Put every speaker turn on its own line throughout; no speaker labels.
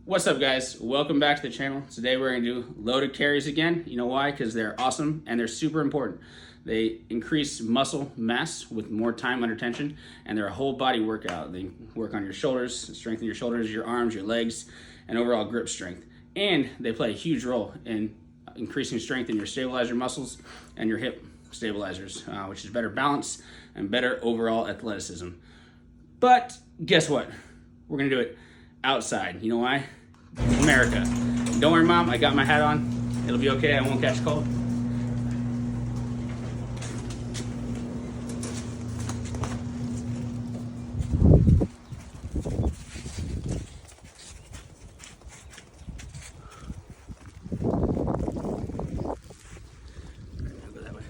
What's up, guys? Welcome back to the channel. Today we're going to do loaded carries again. You know why? Because they're awesome and they're super important. They increase muscle mass with more time under tension, and they're a whole body workout. They work on your shoulders, strengthen your shoulders, your arms, your legs, and overall grip strength. And they play a huge role in increasing strength in your stabilizer muscles and your hip stabilizers, which is better balance and better overall athleticism. But guess what? We're going to do it outside. You know why? America. Don't worry, Mom, I got my hat on. It'll be okay, I won't catch cold. Go that way.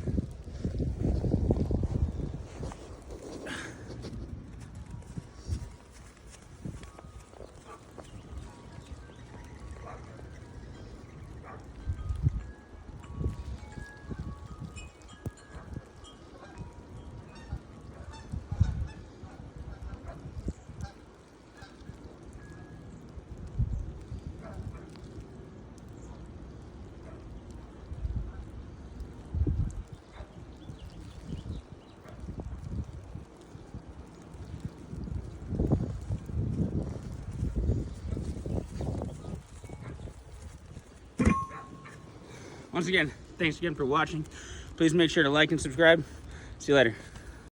Once again, thanks again for watching. Please make sure to like and subscribe. See you later.